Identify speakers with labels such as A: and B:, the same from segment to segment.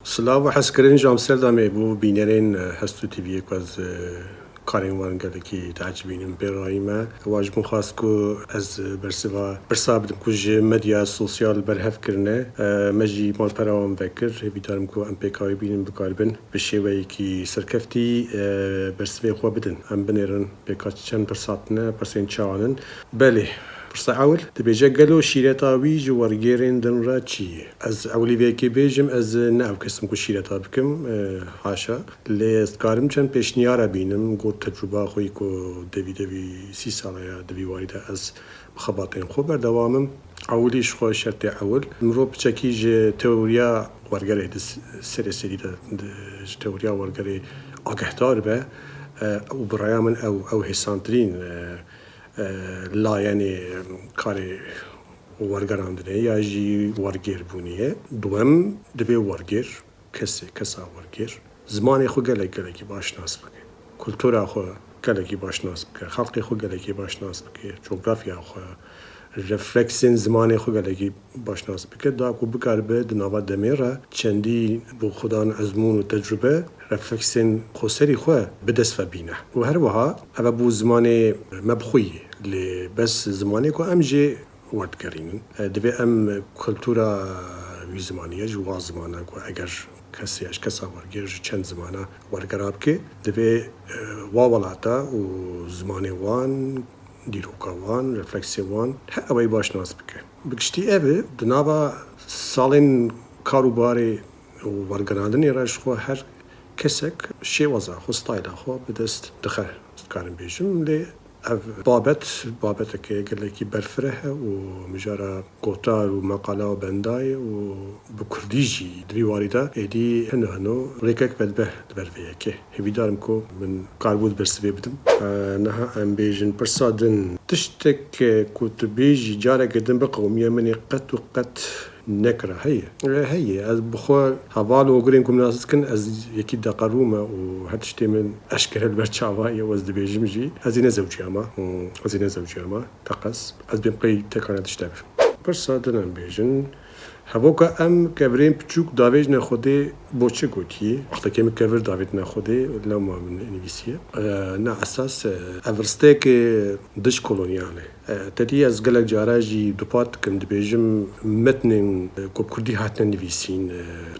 A: سلاو حسکرین جامستردامی بو بینرین هستو تیوی که از کارین وانگلی که تعجبینم برایمه واجب خواست که از برسا بدم کج مدیا سوسیال برهف کرنه مجی مال پرام فکر بیدارم که ام پیکای بینم بکاربن بشوی که سرکفتی برسوی خواب بدن ام بنرن پیکات چند برساتنه برسین چوانن بله برسا أول تبيجا قالوا شيرتاوي جوارجيرين دنرا چیه از اولی ویکی بیجم از ناو کسم کو شیرتا بکم حاشا لیست کارم چند پیشنیارا بینم گو تجربه خوی کو دوی 30 ساله یا دوی واریده از خباتین خوب بردوامم اولیش خو شرط اول مرو بچکی ج تئوریا ورگره سری ده تئوریا ورگره آگهدار به او برای من او حسانترین لا یعنی کاری ورگراندنه یا جی ورگیر بونیه دوم دوی ورگیر کسا ورگیر زمانی خو گلکی باش ناس بکه کلتورا خو گلکی باش ناس بکه خلقی خو گلکی باش ناس بکه جغرافیا خو رفلکسین زمانی خو گلکی باش ناس بکه دا کو بکار به دنوا دمیره چندی بو خدان ازمون و تجربه رفلکسین خسری خو بدست و بینه و هر وها اما بو زمانی مبخوی لی بس زمانی کو امجی ورد کرینن دوی ام کلتورا وی زمانیه جواز زمانه کو اگر کسا ورگیر چند زمانه ورگراب که دوی واولاتا و زمانی وان دیروکا وان رفلکسی وان اوی باش ناس بکه بگشتی اوه دنابا سالین کاروباری ورگراندنی راش خو هر کسک شیوازا خو ستایلا خو بدست دخل کارم بیشم لی بابت که گلکی برفره و مجرا قطار و مقاله و بندای و بکردیجی دوی واریده ایدی هنو ریکک بدبه دبرویه که هیوی دارم که من کاربود برسوی بدم نها ام بیجن پرسادن تشتک کت بیجی جاره گدن بقومیه منی قط و قط نکره هی از بخور حوال و گرین کم ناسد کن از یکی دقرومه و هرچی من اشکر البرچاوایی و از دبیجم جی از این زوجی اما تقص از بیم قی تکانه تشتب برسادنم بیجن هوا ام کوریم پچوک داویج نخوده بوچه گویی وقتی که کور داوید نخوده لو ما من نویسیه نه اساس افرسته که دش کلونیاله تدی از گلک جاراجی دوپات کند بیجم متن کوب کردی هاتن نویسین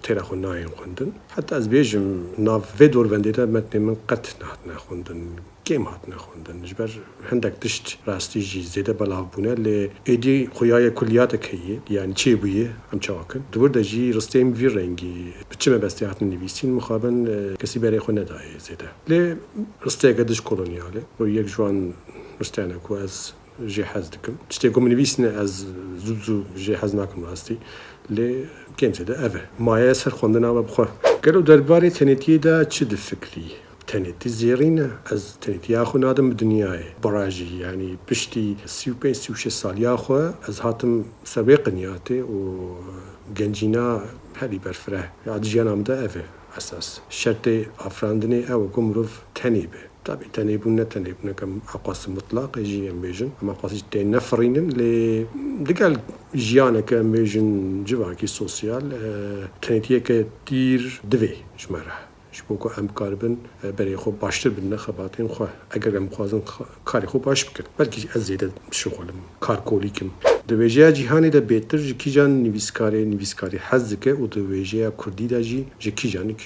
A: تیرا خو ناین خوندن حتی از بیجم ناف ودور بندیده متن من قط نخوندن کم هات نخوندن جبر هندک دشت راستی جی زیده بلاف بونه لی ایدی خویای کلیات کیه یعنی چی بویه هم چاکن دور دجی رستیم وی رنگی بچه بستی هاتن نویسین مخابن کسی برای خو ندای زیده لی رسته قدش کلونیاله و یک جوان رستانه کو از جهاز دکم تشتیگو منویسن از زوزو جهاز نکن راستی لی کم زیده اوه مایه سر خوندن آب بخور گلو درباره تنیتی دا چه فکری تنیتی زیرینه از تنیتی آخو نادم دنیای براجی یعنی پشتی 35-36 سالی آخو از هاتم سبق نیاته و گنجینا هلی برفره عادیان آمده اوه اساس شرط افراندنی او گمروف تنیبه طبعا تنيبون كم أقاس مطلق يجي أميجن أما أقاس تين نفرين لقال جيانا كأميجن جواكي سوسيال تنيتيه كتير دوي جمرة شبوكو أم كاربن بري خو باشتر بنا خباتين خو أجر أم خوازن كاري خو باش بكر بلكي أزيد شغلم كاركولي كم دویجه جهانی ده بهتر جکی جان نویسکاری حزد که و دویجه کردی ده جکی جانی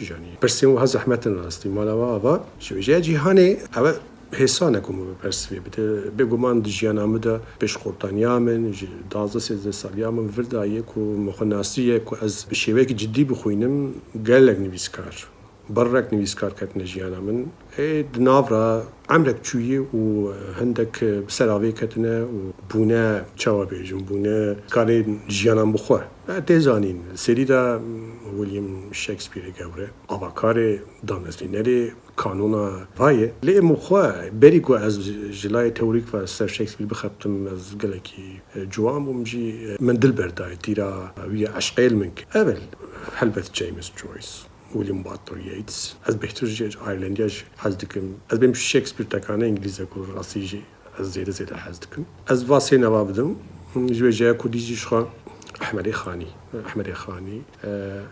A: پرسیم و هز احمد نراستی مالا و آوا دویجه جهانی اول حسانه کمو برسوی بده بگمان دجیان آمده پیش خورتانیا من 12-13 سالی آمد وردایه که مخناسیه که از شیوه که جدی بخوینم گلگ نویسکار برک نویسکار کردن جیانا من دناورا عمرك چویه و هندک بسراوی کردنه و بونه چوا بیجم بونه کاری جیانم بخواه تیزانین سری دا ویلیام شکسپیر گوره آواکار دانستینری کانونا وایه لی مخواه بری که از جلای تئوریک و سر شکسپیر بخبتم از گلکی جوام بمجی من دل بردای تیرا وی عشقیل منک اول حلبت جیمز جویس ویلیام باتلر ییتس از بهتر جیج آیرلندیاش حزدکم از بیم شکسپیر تکانه انگلیزه کور راسیجی از زیده حزدکم از واسه نوابدم جوی جای کودیجیش خواه احمدی خانی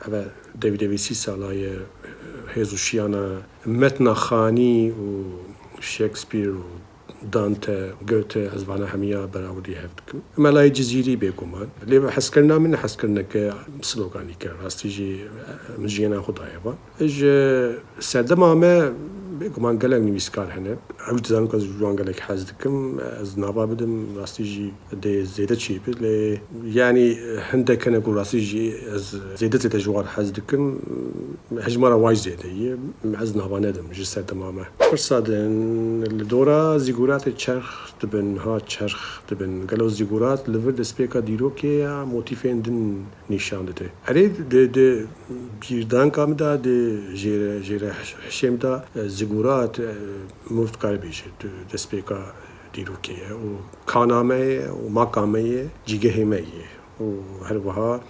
A: اوه دویسی سالای هزوشیانا متن خانی و شکسپیر و دانته گوته از وانه همیا براودی هفت کم ملای جزیری بگمان لیبا حس کرنا من حس کرنا که سلوگانی که راستی جی مجینا خدایه با اج سردم آمه بگمان گلگ نویسکار هنه اوج زن که از جوان گلگ حز دکم از نابا بدم راستی جی ده زیده چی بید لی یعنی هنده کنه که راستی جی از زیده جوار حز دکم هجمارا واج زیده یه از نابا ندم جی سردم آمه فرصادن لدورا زیگورات چرخ دبن ها چرخ دبن گلو زیگورات لور دسپیکا دیرو که موتیفین دن نشان داده اره ده بیردان کام دا ده جیره حشم دا زیگورات مفت کار بیشه دسپیکا دیرو که و کانامه و مقامه جیگه همه و هر وها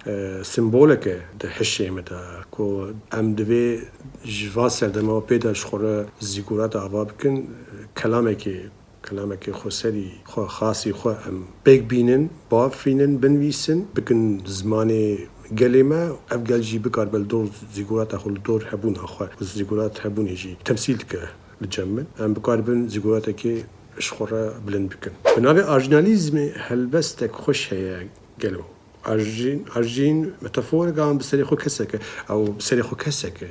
A: سمبولک ده حشم دا کو ام دوی جوا سردما پیداش خوره زیگورات آوا بکن کلامه که خسری خو خاصی خو ام بیگ بینن بافینن بنویسن بکن زمان گلیمه افگل جی بکار بل دور زیگورات اخول دور هبون اخو زیگورات هبون جی تمثیل که لجمن ام بکار بن زیگورات که اشخوره بلند بکن بنابه ارجنالیزم هلبستک خوش هیا گلو ارجین متافور قام بسری خو کسکه او بسری خو کسکه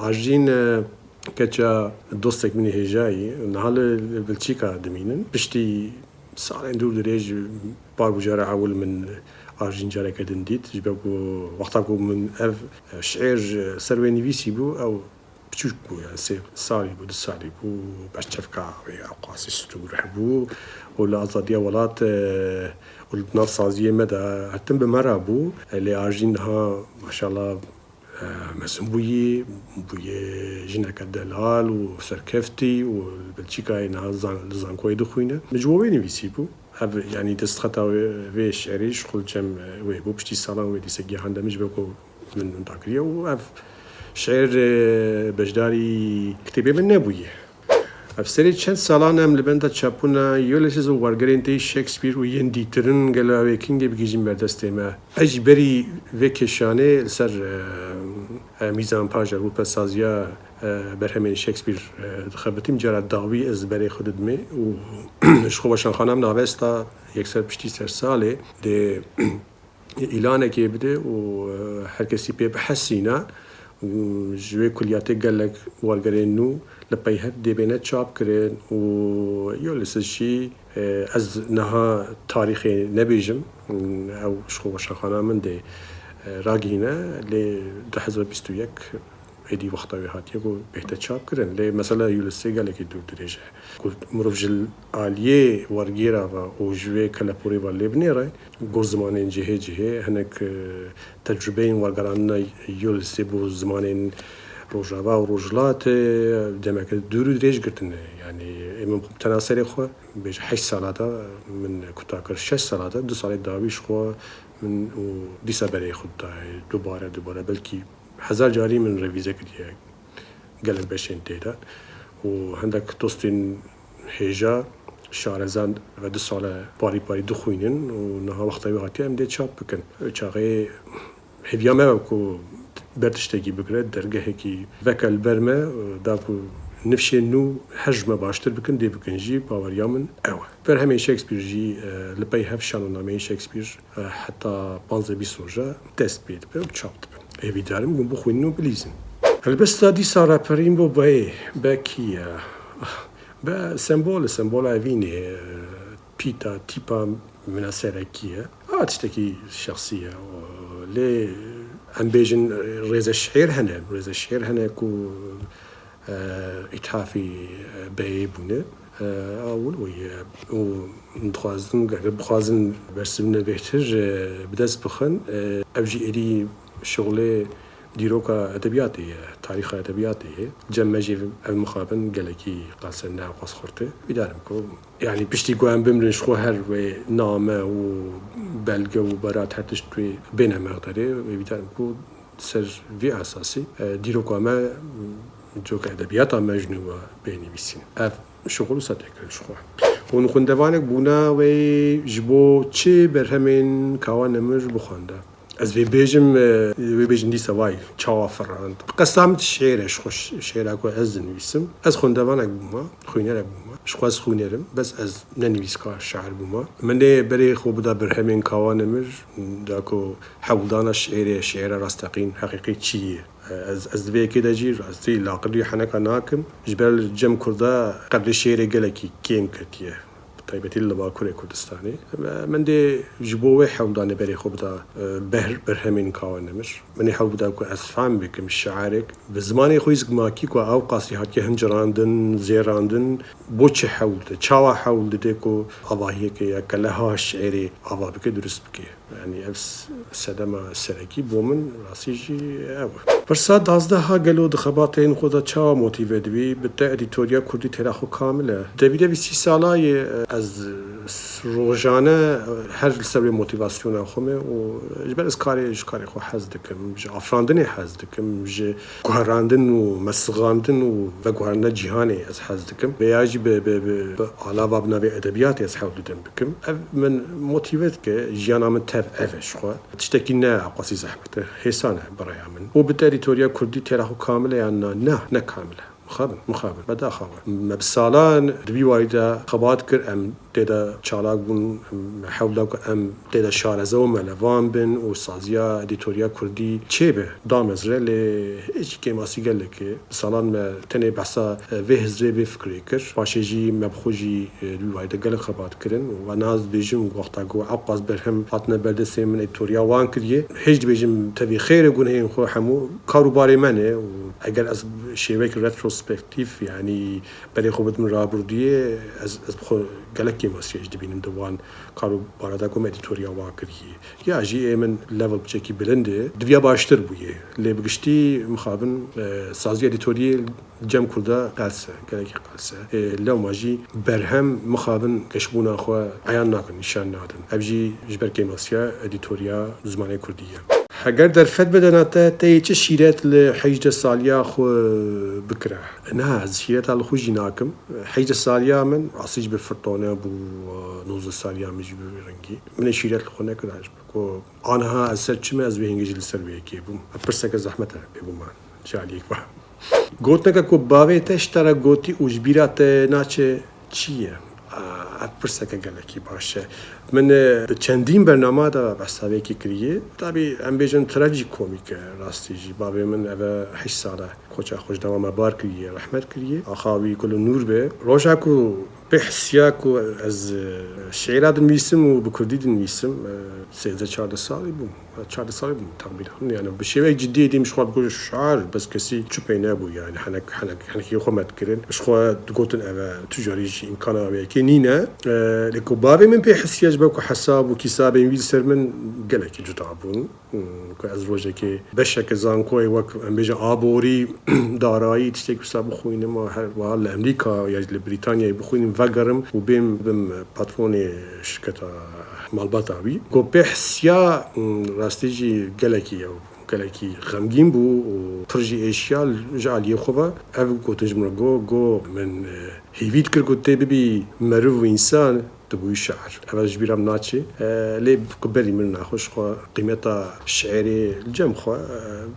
A: ارجین کجا دوستک منی هجایی نهال بلچیکا دمینن بشتی سالن دور دريج باربو جارة عول من ارجين جارة كدن ديت جبكو وقتاكو من اف شعر سرويني فيسي بو او بتشوش بو يعني سالي بو دسالي بو باش تفكا او قاسي ستور بو ولا ازادية ولات والبنار صازية مدى هتم بمرة بو اللي ارجين ها ما شاء الله مثلا بوی جنک دلال و سرکفتی و بلچیکای نه زانکوی دخوینه مجموعه نویسی بو یعنی دست خطا و شعریش خل جم و بو بشتی سالان و دیسه گیهنده مش بکو من تاکریه و اف شعر بجداری کتابی من نبویه افسری چند سالان هم لبنده چپونا یولسیز و ورگرین تی شکسپیر و ین دیترن گلاوی کینگی بگیجیم بردسته ما اجبری وکشانه سر میزان پاجر و پسازیا برهمین شکسپیر خبرتیم جرات داوی از برای خودت می و شخوبشان خانم نوستا یک سر پشتی سر ساله ده اعلانه که بده و هر کسی پی بحسینا جوی کلیات گلک ورگرین نو لپای هر دیبنه چاپ کرد و یولسشی از نها تاریخ نبیجم او شخوبشان خانم من ده راگینه لی 2021 ایدی وقتاوی هاتیه کو بهتر چاپ کردن لی مثلا یولسی گله که دور دریجه قلت مروفجل آلیه ورگیره و اوجوه کلپوری و لیبنیره گور زمانین جهه هنک تجربه این ورگراننا یولسی بو زمانین روجاوا و روجلات دمک دور دریج گرتنه یعنی امام تناسری خو بیش 8 سالاته من کتاکر 6 سالاته 2 سال داویش خو من و دیسا برای خود دوباره بلکی 1000 جاری من رویزه کردیه گلک بشین تیدا و هندک دوستین هجا شارزان و 2 سال باری دخوینن و نها وقتی وقتی هم دی چاپ بکن چاقه هیویامه کو برتشتگی بگره درگه کی وکل برمه داکو نفشه نو حجم باشتر بکن دی بکن جی باوریامن او بر همین شکسپیر جی لپای هف شانونامه شکسپیر حتی 15-20 روزه دست بید به چاپ دبن ایوی دارم گم بخوینن و بلیزن البته دی سارا پریم با با کیه با سمبول اوینه پیتا تیپا مناسره کیه آتشتکی شخصیه لی ام بیجن رز الشعر هنه کو اتحافی بیبونه اول و بخوازن برسونه بهتر بدست بخن افجی ادی شغل دیروکا ادبیاتیه تاریخ ادبیاتیه جمعی المخابن گلکی قاسن ناقص خورده بیدارم کو یعنی پشتی گویم بمرنش خو هر و نامه و بلگه و برات هرتش توی بین مقداره و بیدارم کو سر وی اساسی دیروکا ما جو که ادبیات مجنون و بینی بیسین اف شغل ساده کنش خو و خوندوانك بونا و جبو چه برهمين كوان مر بخونده از وی بیجم دی سوای چاوا فرند قسمت شعرش خوش شعر کو از نویسم از خوندوانك بوما خوينر بوما شخواز خوينرم بس از ننویس کار شعر بوما من بري خو بدا برهمين كوان مر داكو حولدانا شعر راستقين حقيقي چیه از دوی که دجیر از دی لاقدی حنکا ناکم جبل جم کرده قبل شعر گلکی کیم کتیه طيبتي لباكوري كردستاني من دي جبوه حولدان بري خوبدا برهمين كاوان نمش من حولدا كو اسفام بكم الشعارك بزماني خويز ماكي كو او قاسي هاتي هنجراندن زيراندن بوچ حولدا چاوا حولدا كو اواهي كي كلها شعري اوا بك درست بك يعني افس سدما سركي بومن راسيجي او فرصات دازده ها گلو دخباتين خودا چاوا موتيفه دوي بتا اديتوريا كردي تراخو كامله دويده 20 سالای از روزانه هر سبب موتیواسیون خومه و جبر از کاری خو حز دکم ج افراندن حز دکم ج گوهراندن و مسغاندن و گوهرنا جهانی از حز دکم بیاجی به علاوه بنوی ادبیات از حول دم بکم من موتیوت که جیانا من تف افش خو تشتكي نه قصي زحمته حسانه برای من و بالتريتوريا كردي تراخو كامله يعني نه كامله مخابن بدا خاوه مبسالان دبي وايدا خبات كر ام تدا چالاك بون حولك ام تدا شارزه و ملوان بن و سازيا اديتوريا كردي چيبه دامزره ل هيچ كيماسي گلك سالان ما تني بحثا وهزره بفكري كر باشيجي مبخوجي دبي وايدا گل خبات كرن و ناز بيجم وقتا جو عقاز برهم حتنا بلدسي من اديتوريا وان كريه هيج بيجم تبي خير يكون هي خو حمو كاروباري منه و اگر از شيوك ريتروسبكتيف يعني بري خوبت من رابرديه از بخو گلکی مسیج دبینم دوان کارو بارادا کوم ادیتوریا واکریه یا جی من لیول بچکی بلنده دویا باشتر بویه لبگشتی مخابن سازی ادیتوری جم کرده قصه گلکی قصه لو ماجی برهم مخابن کشبونا خو عیان نکن نشان نادن ابجی جبر کی مسیا ادیتوریا زمانه کردیه اگر در فد بدناته تی چه شیرت لحیج سالیا خو بکره نه از شیرت ال خو جناکم حیج سالیا من عصیج بفرطانه بو 19 سالیا مج برنگی من شیرت خو نکراج بکو آنها از سر چمه از بهنگی جل سر ویکی بوم پرسک زحمته بومان جالیک با گوتنه کو باوی تشترا گوتی اوجبیرات ناچه چیه پرسک گلکی باشه من چندین برنامه دا بحثاوی کی کریه طبعی ام بیجن تراژیک کومیک راستیجی بابی من اوه 8 ساله خوچا خوش دوام بار کریه رحمت کریه آخاوی کل نور به روشا کو بحثیا کو از شعرات نویسم و بکردی نویسم 13-14 سالی بوم 14 سالی بوم تقریبا يعني بشيء جدي دي مش خو بقول شعر بس كسي تشوبينا بو يعني حنك خو ما تكرن مش خو تقولن انا تجاري امكانه وياكي نينا لكو بابي من بحسياج بكو حساب وكساب ينويسر من قالك جدابون از روزه که بشک زانکوی وقت امبیجا آبوری دارایی تشتیک حساب خوینم ما هر وال امریکا یا بریتانیا بخوینم وگرم و بیم پاترون شرکت مالباتاوی گو بحثیا راستیجی گلکی غمگین بو و پرجی ایشیال جالی خوبه او گوتنج مرگو من هیوید کرد گوته ببی مرو انسان تبوي شعر أبغى جبيرام ناتشي ليه بقبلي من ناخوش خو قيمتها الشعري الجم خو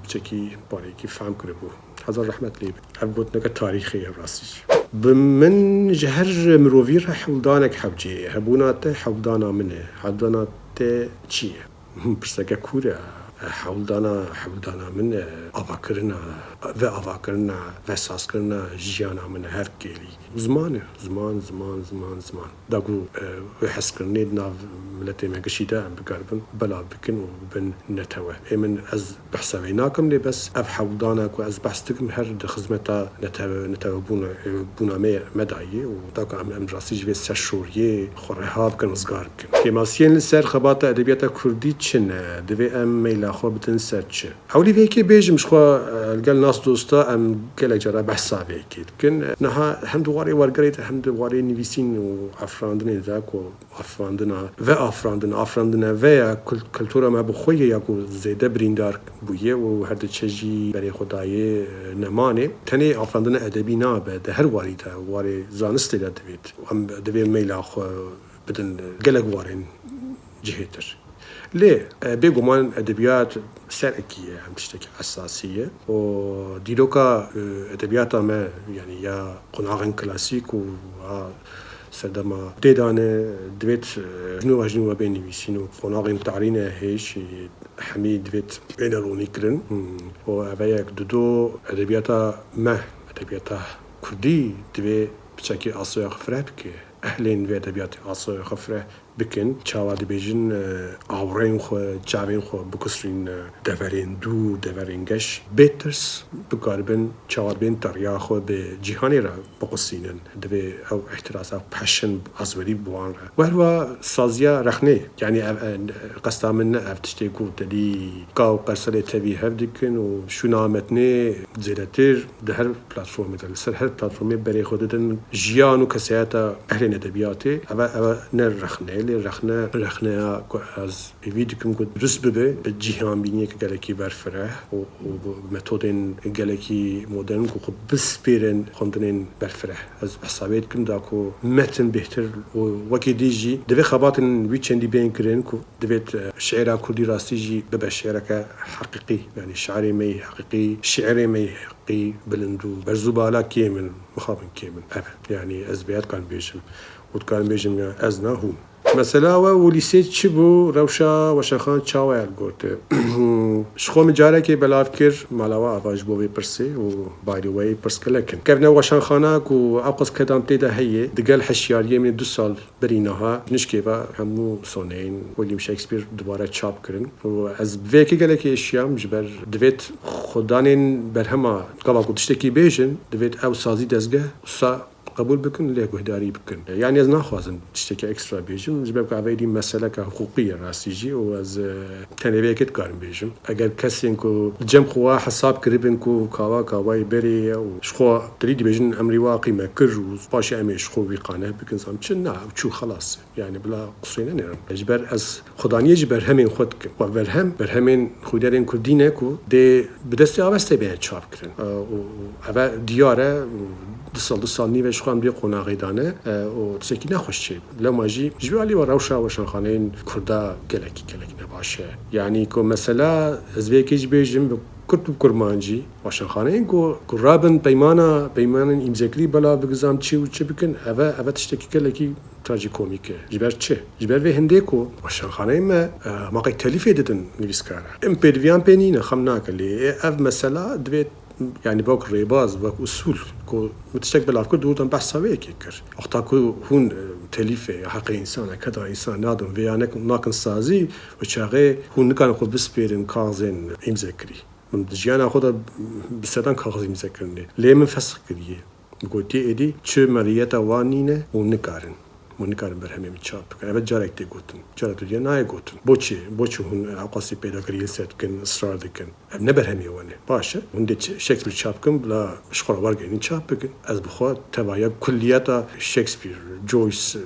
A: بشكي باري كيف فهم كربو هذا الرحمة ليه أبغى نك تاريخي راسي بمن جهر مروفير حولدانك حبجي هبونات حولدانا منه حولدانات شيء برسكة كورة حولدانا من آواکرنا و ساز کرنا جیانا من هر کلی زمان داغو حس کرنی ناف ملتی مگشیده بقربن بلا بکن و بن نتوه من از بحثوی ناکم لی بس اف حولدانا کو از بحثتکم هر خدمتا نتوه بونا مدعیه و داغو ام راسی جوی سرشوریه خورهاب کن وزگار بکن که ماسین لسر خبات ادبیات کردی چنه دوی ام میلا خو بتن سرچه اولی ویکی بیجم شخوا الگل ناس دوستا ام گله جرا بحثا وکید کن نها هم دواره ورگریت هم دواره نویسین و افراندن ذاک و افراندن و کلتورا ما بخویه یا کو زیده بریندار بویه و هر چجی برای خدای نمانه تنی افراندن ادبی نابه ده هر واری تا واری زانست دوید ام دوی میلا خو بدن گله وارن جهتر ليه بيجومان أدبيات سرقية هم تشتكي أساسية وديروكا أدبيات ما يعني يا قناعن كلاسيك و سردما تدانه دويت جنوا بين نويسينو قناعن تعرينه هيش حميد دويت بين رونيكرن وأبيك دودو أدبياتا ما أدبياتا كردي دوي بتشكي أصيغ فرابك أهلين في أدبيات أصيغ خفره بکن چاوادی بیشن آورین خو جاوین خو بکسرین دورینگش بهترس بکاربن چاواد بین تریا خو به جهانی را بقصینن دوی او احتراز او پشن ازوری بوان را و هوا سازیا رخنه یعنی قصد من افتشتی کو دلی کاو قرصل تبی هفدکن و شو نامتنه زیرتر ده هر پلتفرم دل سر هر پلتفرمی برای خودتن جیان و کسیاتا اهل ادبیاتی او نر رخنه رخنه از ویدیوم که درست ببه به جهان بینی که گلکی برفره و متدین گلکی مدرن که خب بسپرن خواندن برفره از حسابیت کم دا که متن بهتر و وکی دیجی دوی خباتن ویچندی بین کرن که دویت شعر کردی راستی جی به شعر که حقیقی یعنی شعر می حقیقی شعر می حقیقی بلندو برزو بالا کیمن مخابن کیمن یعنی از بیاد کن بیشم و کن بیشم از نه هو مثلا و لیسه چی بو روشا وشخان چاوال گرته شخوم جاره که بلاف کر مالاوا آواج بو بپرسه و بایدی وی پرس کلکن کفنه وشخانه کو اوقس کدام تیده هیه دگل حشیاریه من 2 سال برینها نشکه و همو سونین ویلیام شکسپیر دوباره چاپ کرن و از ویکی گله که اشیام جبر دویت خدانین برهما قبا کدشتکی بیشن دویت او سازی دزگه سا قبول بکن له گهداری بکن یعنی از نخوازن تشتكي اكسترا بيجم جبك عبيدي مسألة حقوقية راسيجي و از تنبيه كت كارم بيجم اگر كسين كو جم خوا حساب كريبن كو كاواي بري و شخوا تريد بيجن امري واقي ما كر و باشي امي شخو بيقانه بكن سام چنا وشو خلاص يعني بلا قصرين نرم جبر از خدانيه جبر همين خود و برهم خودارين كردينه كو دي بدست اوسته به چاپ کرن و اوا دیاره 2 سال نیوش خواهم بی قناقی دانه و تسکی نخوش چی لاماجی جوالی و روشا و شنخانین کردا گلکی نباشه یعنی که مثلا از ویکیج بیجم کرد کرمانجی و شنخانین که رابن پیمان امزکلی بلا بگذام چی و چی بکن اوا تشتکی گلکی تراژیکومیکه جبر چه جبر به هنده کو و شنخانین ما قی تلیفی دادن نویسکاره ام پیدویان پینینه خم نکلی اف مثلا دوید يعني باك ريباز باك أصول كو متشك بالأفكار دورتن بحث سويه كيكر أخطا كو هون تليفة حق إنسان كذا إنسان نادم ويا ناكن سازي وشاغي هون نكان خود بسبيرن كازن إمزكري من دجيانا خود بسدان كاز إمزكرني ليه من فسق كريه قلتي إدي شو مريتا وانينه ونكارن منکارم برهمی میچاب کنه بعد جارک دی گوتن جارک دیگه نه گوتن بوچه هون عقاسی پیدا کردی سرت کن اصرار دکن نه برهمی وانه باشه هون دی شکسپیر چاپ کن بلا مشخوره وارگینی چاپ بکن از بخواد تبایا کلیتا شکسپیر جویس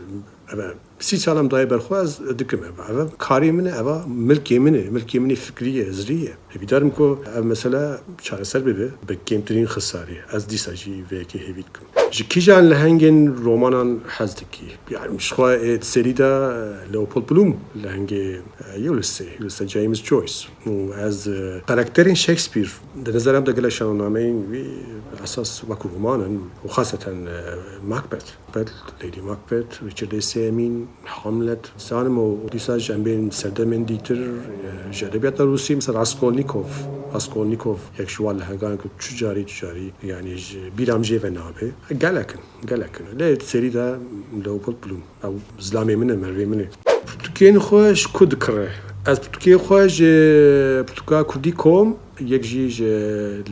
A: 30 سالم دای برخواز دکم اوا کاری منه اوا ملکی منه فکریه ازریه هیدارم کو مثلا چهار سر ببه به کمترین خساری از دیساجی و که هیوید کن جکیجان لهنگن رومانان حزدکی يعني مش خوا سری دا لوپولد بلوم لهنگ یولسه جیمز جویس و از کاراکترین شکسپیر در نظرم دگل شاهنامه وی اساس وکو رومانن و خاصتا ماکبت لیدی ماکبت ریچارد سیمین حملت سانم و دیساج جنبین سردمن دیتر جدبیات روسی مثل راسکولنیکوف یک شوال لهنگان که چجاری یعنی بیرام جیو نابه گلکن لیت سری دا لوپولد بلوم او زلامی منه مروی منه پرتوکین خوش کد کره از پرتوکی خوش پرتوکا کردی کوم یک جیج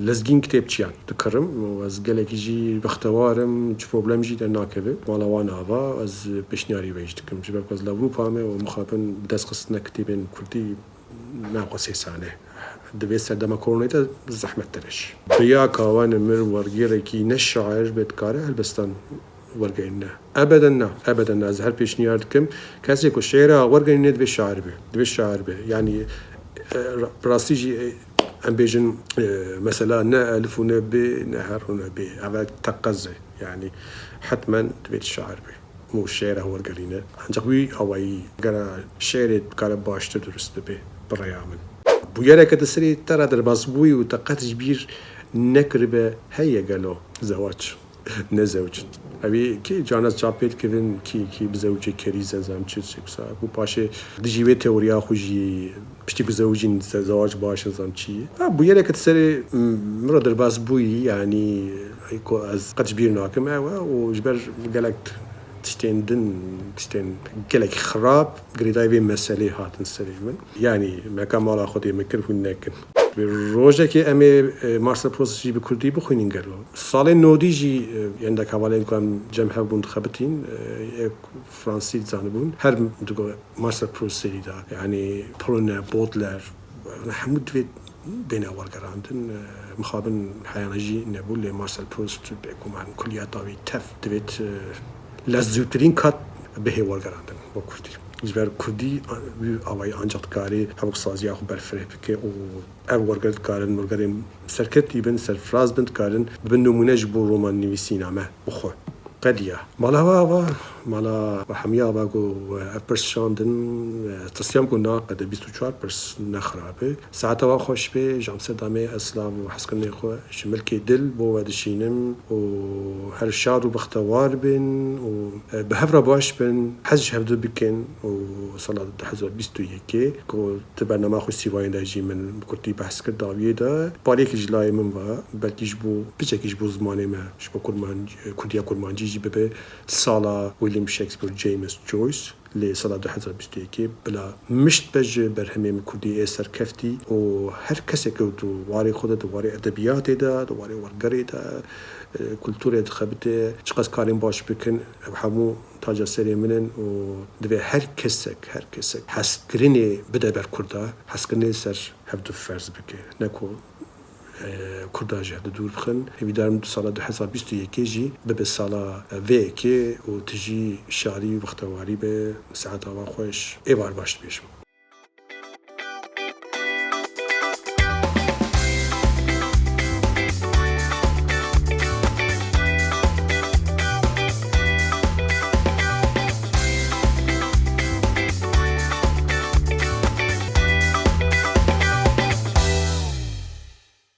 A: لزگین کتاب چیان دکرم و از گلکی جی بختوارم چه پروبلم جی در ناکبه مالوان آوا از بشنیاری ویش دکم جبر از اروپا و مخابن دست قصد نکتیبن کردی ناقصی سانه دوی سردما کورونیتا زحمت ترش بیا کاوان مر ورگیرکی نشاعر بدکاره هلبستان ورگین نه ابدا نه از هر پیشنهاد کم کسی که شعر ورگین نه دوی شاعر به یعنی براستیجی ام بیجن مثلا نه الف و نه ب نه هر و نه ب اول تقزه يعني حتما دوی شاعر به مو شعر ورگینه انجقوی هوایی گر شعر کار باشتر درست به برایامن بویره که تسری ترى در بازبوی و تقتش بیر نکربه هی گلو زواج نزوج أبي كي جانس جابيت كيفن كي بزوجي كريزة زام تشيل بس أبو باشا دجيبه توريا خوجي بشتي بزوجين زواج باشا زام تشي أبو يلا كتسري مرة درباس بوي يعني يكو از قد جبير ناكم وجبر قالك تشتين قالك خراب قريداي بين مسألة هاتن سليما يعني ما كان مالا خدي مكرف ونكن روزه که امی مارس پروسیجی به کردی بخونین گرو سال نودی جی یعنی حواله کنم جمع بوند خبرتین فرانسیز زانبون هر دوگه مارس پروسیجی دا یعنی پولن بودلر همود بین ورگراندن مخابن حیانجی نبود مارس پروسیجی بکومان کلیات داوی تف دوید لزوترین کات به ورگراندن با کردی جبر کردی آوای آنجات کاری هبوک سازی آخو برفره بکه و ورگرد کارن ورگریم سرکتی بن سرفراز بند کارن بن نمونه جبور رومان نویسی نامه بخو قديا مالا وحمية باقو أبرس شاندن تصيام كنا قد 24 برس نخرابه ساعتها واخوش به جامسة دامي أسلام وحسكن نخو شمل كي دل بو ودشينم وهر شاد وبختوار بن وبهفرة باش بن حج هفدو بكن وصلاة حزور 21 كو تبعنا ما خو سيواين داجي من كرتي بحث كر داوية دا باريك جلاي من با بلكي جبو بيشك جبو زماني ما شبو كرديا كرمانجي جي ببه سالا ويليام شكسبير جيمس جويس لسال 2021 بلا مشت بج برهمه كردي اثر كفتي وهر كسي كودو واري خود دواري ادبيات دا دواري ورغري دا كولتور خبته چقاس كارين باش بكن همو تاج سري منن و دبي هر كسك حسكريني بدا بر كردا حسكريني سر هفدو فرض بك نكو كردا جهد دور بخن هبيدارم سال 2021 جي بب سال في كي و تجي شعري وختواري به ساعات خوش ايوار باش بيش